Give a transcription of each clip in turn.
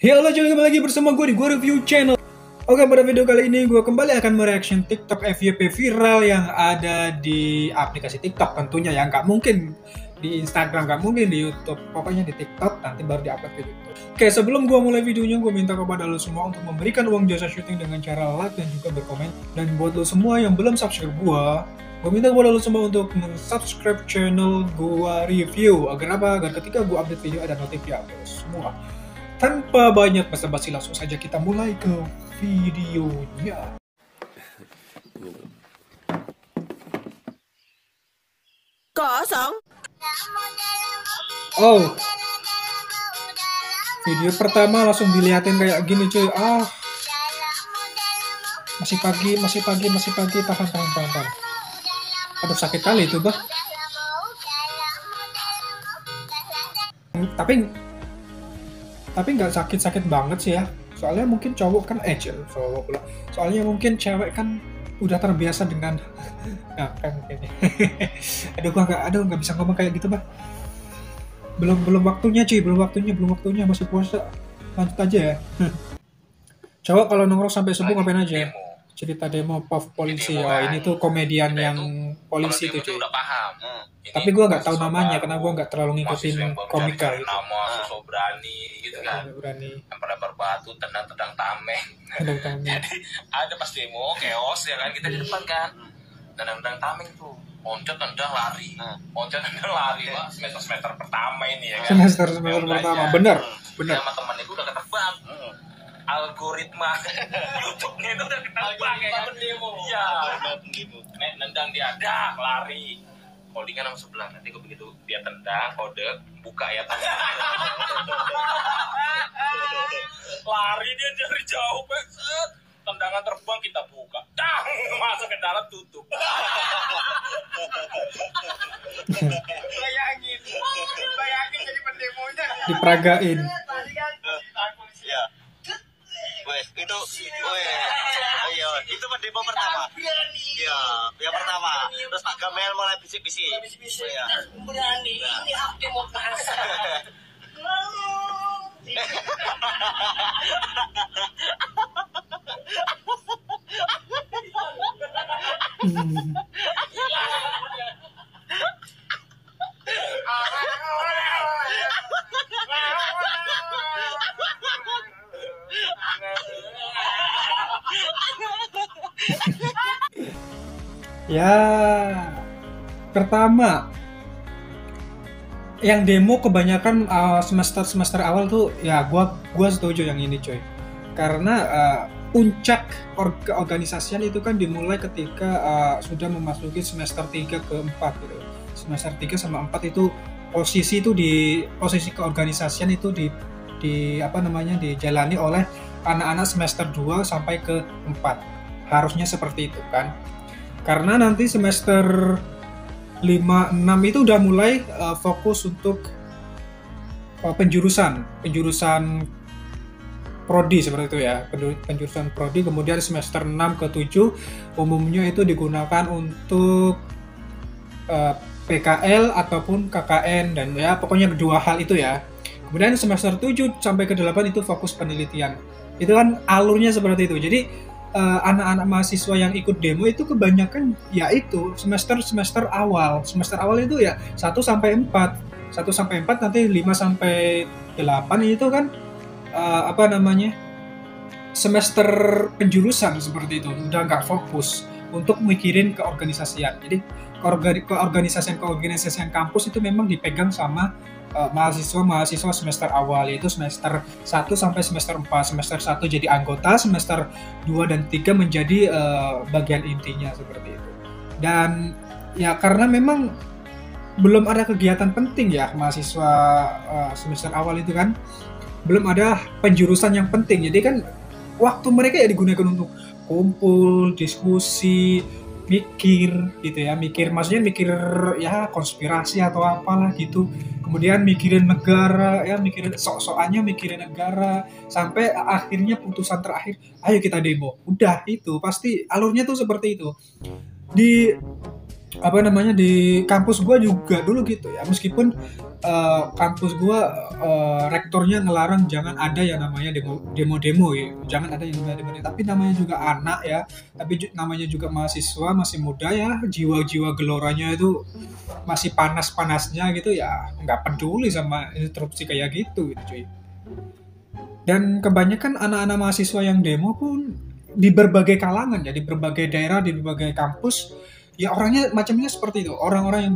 Ya Allah, kembali lagi bersama gue di Gue Review Channel. Oke, pada video kali ini gue kembali akan mereaction TikTok FYP viral yang ada di aplikasi TikTok tentunya ya. Nggak mungkin di Instagram, nggak mungkin di YouTube. Pokoknya di TikTok, nanti baru di-upload ke YouTube. Oke, sebelum gue mulai videonya, gue minta kepada lo semua untuk memberikan uang jasa syuting dengan cara like dan juga berkomen. Dan buat lo semua yang belum subscribe gue minta kepada lo semua untuk subscribe channel gue review. Agar apa? Agar ketika gue update video ada notif ya semua. Tanpa banyak basa-basi, langsung saja kita mulai ke videonya. Kosong. Oh, video pertama langsung dilihatin kayak gini cuy. Masih pagi, tahan. Aduh, sakit kali itu bah. Tapi nggak sakit banget sih ya. Soalnya mungkin cowok kan cowok pula. Soalnya mungkin cewek kan udah terbiasa dengan kan mungkin. Aduh nggak bisa ngomong kayak gitu bah. Belum waktunya cuy, belum waktunya masih puasa. Lanjut aja ya. Cowok kalau nongkrong sampai subuh ngapain aja? Cerita demo POV polisi. Oh, ini tuh komedian yang polisi tuh cuy. Udah paham. Tapi gue nggak tahu namanya karena gue nggak terlalu ngikutin komika gitu. Nama sosok berani gitu kan. Berani. Lempar batu, tendang tameng. Jadi ada pas demo chaos ya kan, kita di depan kan. Tendang tameng tuh. Loncat tendang lari. Pak. Semester pertama ini ya kan. Semester pertama. Bener. Sama temen itu udah ketebak. Algoritma YouTube-nya itu udah ketebak ya kan. Iya. Nendang dia lari. Holdingan sama sebelah, nanti begitu dia tendang kode buka ya tangan. Lari dia dari jauh banget, tendangan terbang kita buka, masuk ke dalam tutup. bayangin jadi pendemonya diperagain. Itu pendemo pertama. Iya, yang pertama. Terus Pak Gamel mulai bisik-bisik. Iya. Berani. Ini hak demokrasi. Ya, pertama yang demo kebanyakan semester awal tuh ya gua setuju yang ini coy. Karena puncak keorganisasian itu kan dimulai ketika sudah memasuki semester 3 ke 4 gitu. Semester 3 sama 4 itu posisi keorganisasian itu dijalani oleh anak-anak semester 2 sampai ke 4. Harusnya seperti itu kan. Karena nanti semester 5, 6 itu udah mulai fokus untuk penjurusan prodi seperti itu ya, penjurusan prodi. Kemudian semester 6 ke 7 umumnya itu digunakan untuk PKL ataupun KKN dan ya pokoknya kedua hal itu ya. Kemudian semester 7 sampai ke 8 itu fokus penelitian. Itu kan alurnya seperti itu. Jadi anak-anak mahasiswa yang ikut demo itu kebanyakan yaitu semester awal itu ya 1 sampai 4 nanti 5 sampai 8 itu kan semester penjurusan seperti itu, udah nggak fokus untuk mikirin keorganisasian. Jadi keorganisasian kampus itu memang dipegang sama mahasiswa semester awal, yaitu semester 1 sampai semester 4. Semester 1 jadi anggota, semester 2 dan 3 menjadi bagian intinya seperti itu. Dan ya karena memang belum ada kegiatan penting ya mahasiswa semester awal itu kan, belum ada penjurusan yang penting. Jadi kan waktu mereka ya digunakan untuk kumpul, diskusi, mikir maksudnya mikir ya konspirasi atau apalah gitu. Kemudian mikirin negara ya, mikirin negara sampai akhirnya putusan terakhir ayo kita demo. Udah, itu pasti alurnya tuh seperti itu. Di apa namanya, di kampus gua juga dulu gitu ya, meskipun kampus gua rektornya ngelarang jangan ada yang namanya demo-demo ya, jangan ada yang namanya demo, tapi namanya juga anak ya, tapi namanya juga mahasiswa masih muda ya, jiwa-jiwa geloranya itu masih panas-panasnya gitu ya, nggak peduli sama instruksi kayak gitu gitu cuy. Dan kebanyakan anak-anak mahasiswa yang demo pun di berbagai kalangan ya, di berbagai daerah, di berbagai kampus, ya orangnya macamnya seperti itu. Orang-orang yang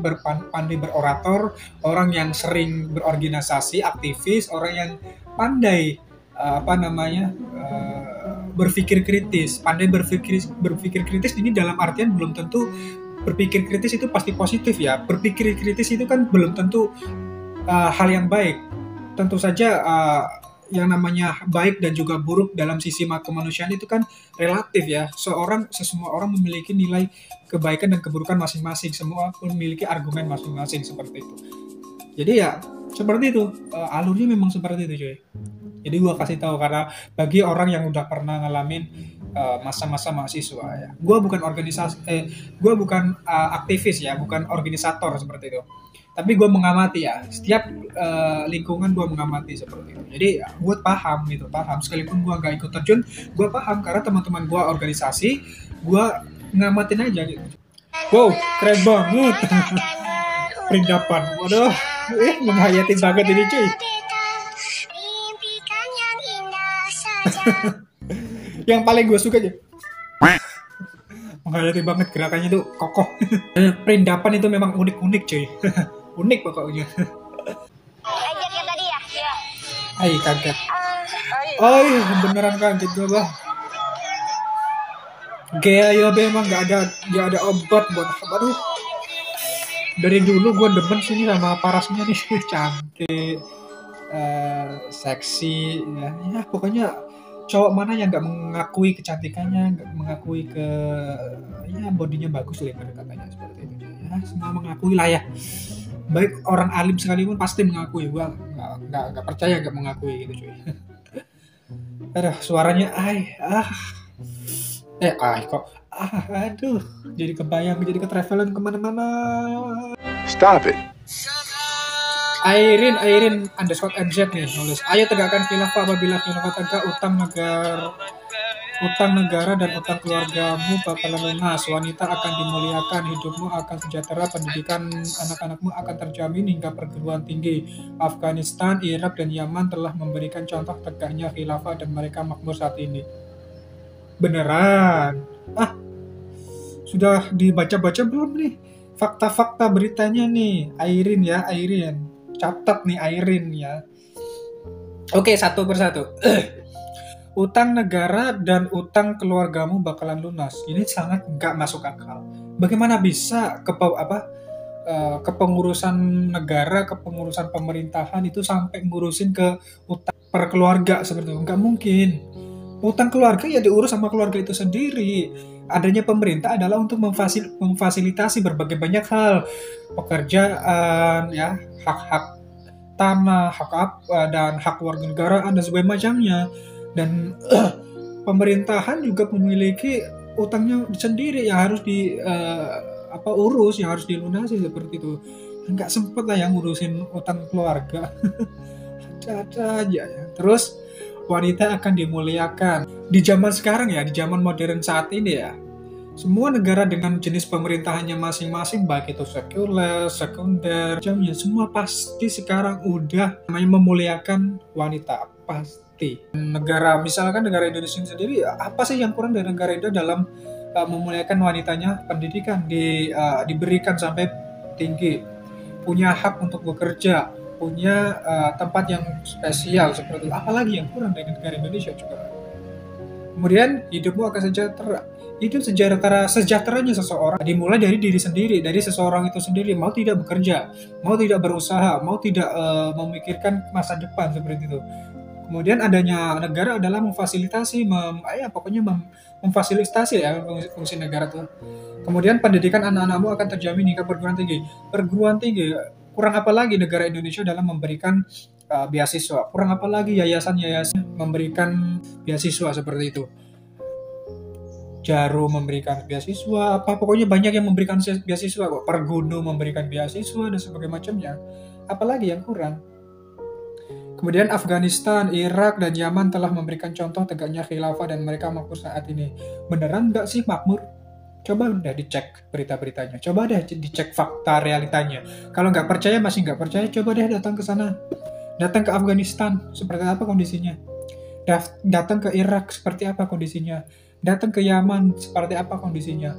pandai berorator, orang yang sering berorganisasi, aktivis, orang yang pandai apa namanya, berpikir kritis. Pandai berpikir kritis ini dalam artian belum tentu berpikir kritis itu pasti positif ya. Berpikir kritis itu kan belum tentu hal yang baik. Tentu saja yang namanya baik dan juga buruk dalam sisi kemanusiaan itu kan relatif ya. Semua orang memiliki nilai kebaikan dan keburukan masing-masing. Semua memiliki argumen masing-masing seperti itu. Jadi ya seperti itu. Alurnya memang seperti itu cuy. Jadi gua kasih tahu karena bagi orang yang udah pernah ngalamin masa-masa mahasiswa ya. Gua bukan aktivis ya, bukan organisator seperti itu. Tapi gue mengamati ya, setiap lingkungan gue mengamati seperti itu. Jadi gue paham gitu, paham. Sekalipun gue gak ikut terjun, gue paham karena teman-teman gue organisasi, gue ngamatin aja gitu. Wow, keren banget. Perindapan, waduh, menghayati banget ini cuy. Yang paling gue suka aja. Menghayati banget, gerakannya tuh kokoh. Perindapan itu memang unik-unik cuy. Unik pokoknya. Kaget ya tadi ya? Iya. Ay, kaget. Beneran kaget gue bah. Gaya ya memang gak ada obat buat aduh. Dari dulu gue demen sini sama parasnya nih. Cantik, seksi ya pokoknya cowok mana yang gak mengakui kecantikannya, gak mengakui ya bodinya bagus lah katanya seperti itu ya, semua mengakui lah ya. Baik orang alim sekalipun pasti mengakui. Gua nggak percaya nggak mengakui gitu cuy. Aduh suaranya aduh jadi kebayang, jadi ke-travelan kemana-mana. Stop it. Airin _NZ nih nulis, ayo tegakkan khilafah apabila khilafah tegak, utang negara dan utang keluargamu bakalan lunas, wanita akan dimuliakan, hidupmu akan sejahtera, pendidikan anak-anakmu akan terjamin hingga perguruan tinggi. Afghanistan, Irak, dan Yaman telah memberikan contoh tegaknya khilafah dan mereka makmur saat ini. Beneran? Sudah dibaca-baca belum nih? Fakta-fakta beritanya nih, Airin. Catat nih Airin ya. Oke, satu persatu. Utang negara dan utang keluargamu bakalan lunas. Ini sangat nggak masuk akal. Bagaimana bisa kepengurusan negara, kepengurusan pemerintahan itu sampai ngurusin ke utang per keluarga seperti itu? Nggak mungkin. Utang keluarga ya diurus sama keluarga itu sendiri. Adanya pemerintah adalah untuk memfasilitasi berbagai banyak hal, pekerjaan, ya, hak-hak tanah, dan hak warga negaraan dan sebagainya macamnya. Dan pemerintahan juga memiliki utangnya sendiri yang harus urus, yang harus dilunasi seperti itu. Nggak sempet lah yang ngurusin utang keluarga. Ada aja ya. Terus wanita akan dimuliakan. Di zaman sekarang ya, di zaman modern saat ini ya, semua negara dengan jenis pemerintahannya masing-masing, baik itu sekuler, sekunder, jamnya semua pasti sekarang udah namanya memuliakan wanita, pasti. Negara, misalkan negara Indonesia sendiri, apa sih yang kurang dari negara Indonesia dalam memuliakan wanitanya? Pendidikan diberikan sampai tinggi, punya hak untuk bekerja, punya tempat yang spesial seperti itu. Apalagi yang kurang dari negara Indonesia juga. Kemudian hidupmu akan sejahtera. Hidup sejahteranya seseorang dimulai dari diri sendiri, dari seseorang itu sendiri. Mau tidak bekerja, mau tidak berusaha, mau tidak memikirkan masa depan seperti itu. Kemudian adanya negara adalah memfasilitasi, memfasilitasi ya fungsi negara itu. Kemudian pendidikan anak-anakmu akan terjamin hingga perguruan tinggi. Perguruan tinggi, kurang apa lagi negara Indonesia dalam memberikan beasiswa? Kurang apa lagi yayasan memberikan beasiswa seperti itu? Jarum memberikan beasiswa, apa pokoknya banyak yang memberikan beasiswa kok. Pergunu memberikan beasiswa dan sebagainya macamnya. Apalagi yang kurang? Kemudian Afghanistan, Irak, dan Yaman telah memberikan contoh tegaknya khilafah dan mereka makmur saat ini. Beneran nggak sih makmur? Coba udah dicek berita-beritanya. Coba deh dicek fakta realitanya. Kalau nggak percaya, masih nggak percaya, coba deh datang ke sana. Datang ke Afghanistan, seperti apa kondisinya? Datang ke Irak, seperti apa kondisinya? Datang ke Yaman, seperti apa kondisinya?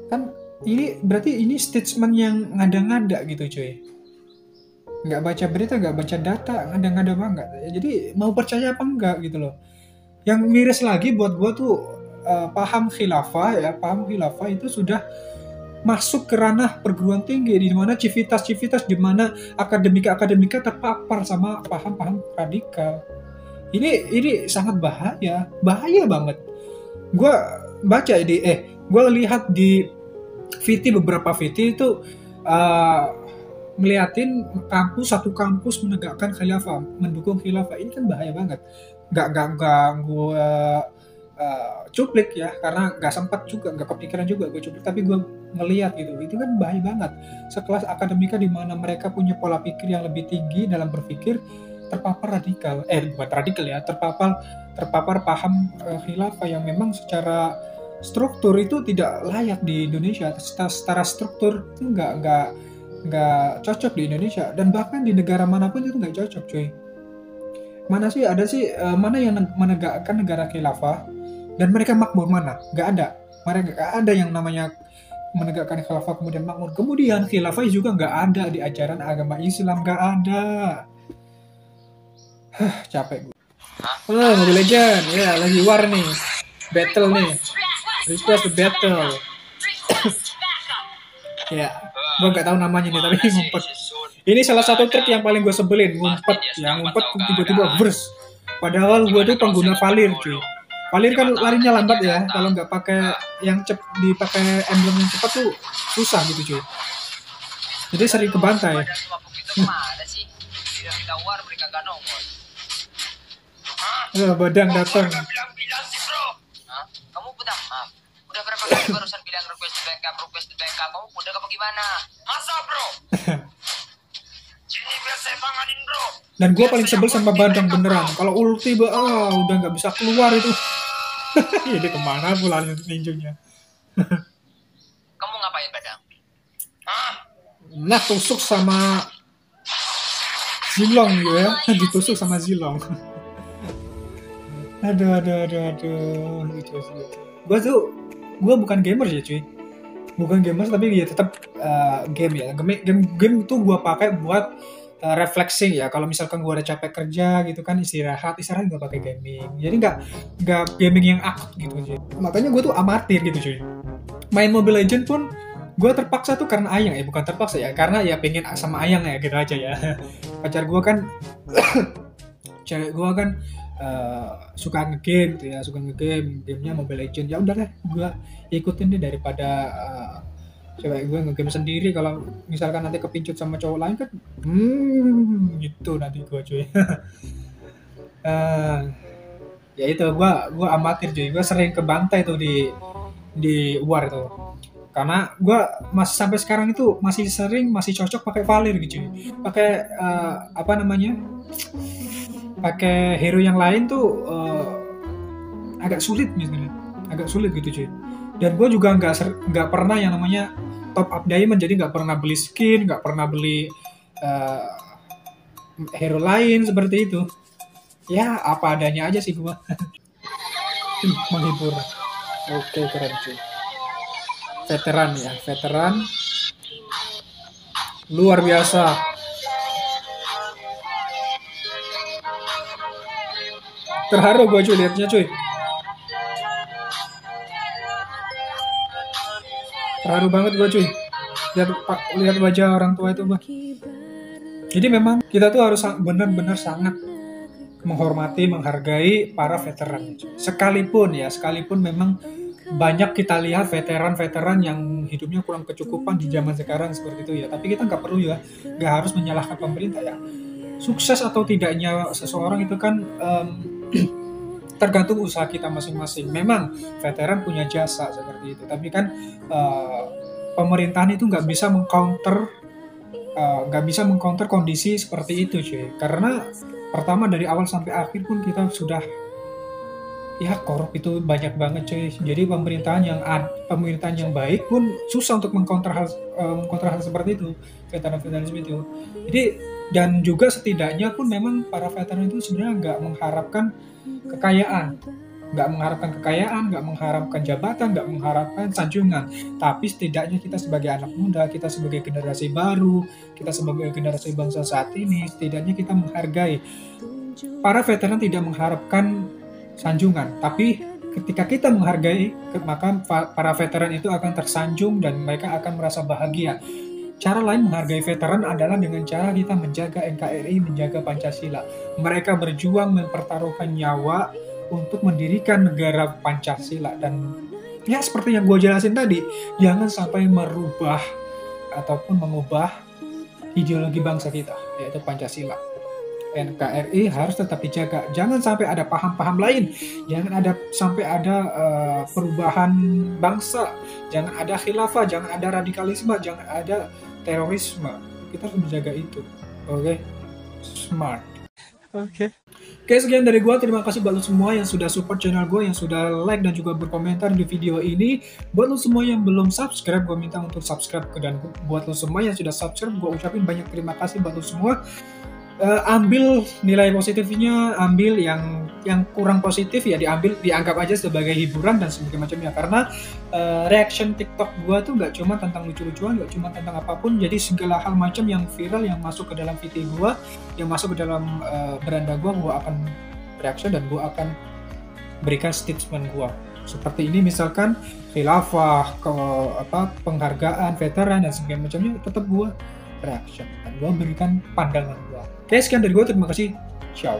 Kan ini berarti ini statement yang ngada-ngada gitu cuy. Nggak baca berita, nggak baca data, ngada-ngada banget. Jadi mau percaya apa enggak gitu loh. Yang miris lagi buat gua tuh paham khilafah itu sudah masuk ke ranah perguruan tinggi, di mana civitas di mana akademika terpapar sama paham-paham radikal. Ini sangat bahaya banget. Gue baca gue lihat di beberapa VT itu ngeliatin satu kampus menegakkan khilafah, mendukung khilafah. Ini kan bahaya banget. Gak gue cuplik ya, karena gak sempat juga, gak kepikiran juga gue cuplik, tapi gue ngeliat gitu. Itu kan bahaya banget. Sekelas akademika di mana mereka punya pola pikir yang lebih tinggi dalam berpikir, terpapar terpapar paham khilafah yang memang secara struktur itu tidak layak di Indonesia. Secara struktur itu nggak cocok di Indonesia, dan bahkan di negara manapun itu nggak cocok cuy. Mana yang menegakkan negara khilafah dan mereka makmur? Mana? Nggak ada. Mereka nggak ada yang namanya menegakkan khilafah kemudian makmur. Kemudian khilafah juga nggak ada di ajaran agama Islam, nggak ada. Capek gue. Mobile Legend, ya lagi war nih, battle nih, request the battle. Ya, gue nggak tahu namanya nih, tapi ngumpet. Ini salah satu trik yang paling gue sebelin, ngumpet tiba-tiba burst. Padahal gue tuh pengguna Valir cuy. Valir kan larinya lambat ya, kalau nggak pakai yang dipakai emblem yang cepat tuh susah gitu cuy. Jadi sering kebantai. Badang datang. Kamu putar maaf. Udah berapa kali barusan bilang request di backup, kamu udah apa gimana? Masa bro? Sini biar saya tanganin bro. Dan gue paling sebel sama Badang beneran. Kalau ulti udah nggak bisa keluar itu. Ini kemana pula ninjunya? Kamu ngapain Badang? Nah, tusuk sama Zilong gitu ya. Ditusuk sama Zilong. Aduh. Gue bukan gamer ya cuy. Bukan gamer tapi ya tetap game ya. Game tuh gue pakai buat refleksing ya. Kalau misalkan gue udah capek kerja gitu kan, istirahat gue pakai gaming. Jadi nggak gaming yang akut gitu cuy. Makanya gue tuh amatir gitu cuy. Main Mobile Legend pun gue terpaksa tuh karena Ayang ya, bukan terpaksa ya, karena ya pengen sama Ayang ya gitu aja ya. Pacar gue kan cewek gue kan suka ngegame gitu ya, gamenya Mobile Legend. Ya udah deh, gue ikutin deh daripada cewek gue ngegame sendiri. Kalau misalkan nanti kepincut sama cowok lain kan gitu nanti gue cuy. Ya itu gue amatir cuy, gue sering kebantai tuh di war itu, karena gue sampai sekarang itu masih cocok pakai Valir gitu cuy. Pakai pakai hero yang lain tuh agak sulit gitu cuy. Dan gue juga nggak pernah yang namanya top up diamond, jadi nggak pernah beli skin, nggak pernah beli hero lain seperti itu. Ya apa adanya aja sih gue. Menghibur. Oke, keren cuy. Veteran luar biasa. Terharu gue cuy liatnya cuy. Terharu banget gue cuy. Lihat wajah orang tua itu gue. Jadi memang kita tuh harus benar-benar sangat menghormati, menghargai para veteran. Sekalipun memang banyak kita lihat veteran yang hidupnya kurang kecukupan di zaman sekarang seperti itu ya. Tapi kita nggak harus menyalahkan pemerintah ya. Sukses atau tidaknya seseorang itu kan tergantung usaha kita masing-masing. Memang veteran punya jasa seperti itu, tapi kan pemerintahan itu nggak bisa mengcounter kondisi seperti itu, cuy. Karena pertama dari awal sampai akhir pun kita sudah korup itu banyak banget, cuy. Jadi pemerintahan yang baik pun susah untuk mengcounter hal seperti itu, veteran seperti itu. Jadi dan juga setidaknya pun memang para veteran itu sebenarnya nggak mengharapkan kekayaan, nggak mengharapkan jabatan, nggak mengharapkan sanjungan. Tapi setidaknya kita sebagai anak muda, kita sebagai generasi baru, kita sebagai generasi bangsa saat ini, setidaknya kita menghargai. Para veteran tidak mengharapkan sanjungan, tapi ketika kita menghargai, maka para veteran itu akan tersanjung dan mereka akan merasa bahagia. Cara lain menghargai veteran adalah dengan cara kita menjaga NKRI, menjaga Pancasila. Mereka berjuang mempertaruhkan nyawa untuk mendirikan negara Pancasila. Dan ya seperti yang gue jelasin tadi, jangan sampai merubah ataupun mengubah ideologi bangsa kita, yaitu Pancasila. NKRI harus tetap dijaga. Jangan sampai ada paham-paham lain. Jangan sampai ada perubahan bangsa. Jangan ada khilafah, jangan ada radikalisme, jangan ada terorisme. Kita harus menjaga itu. Oke? Smart. Oke, sekian dari gue. Terima kasih buat lo semua yang sudah support channel gue, yang sudah like dan juga berkomentar di video ini. Buat lo semua yang belum subscribe, gue minta untuk subscribe. Dan buat lo semua yang sudah subscribe, gue ucapin banyak terima kasih buat lo semua. Ambil nilai positifnya, ambil yang kurang positif ya dianggap aja sebagai hiburan dan sebagainya macamnya. Karena reaction TikTok gua tuh nggak cuma tentang lucu-lucuan, nggak cuma tentang apapun. Jadi segala hal macam yang viral, yang masuk ke dalam video gua, yang masuk ke dalam beranda gua akan reaction dan gua akan berikan statement gua. Seperti ini misalkan khilafah, penghargaan veteran dan sebagainya macamnya, tetap gua reaction dan gua berikan pandangan gua. Oke, sekian dari gue. Terima kasih. Ciao.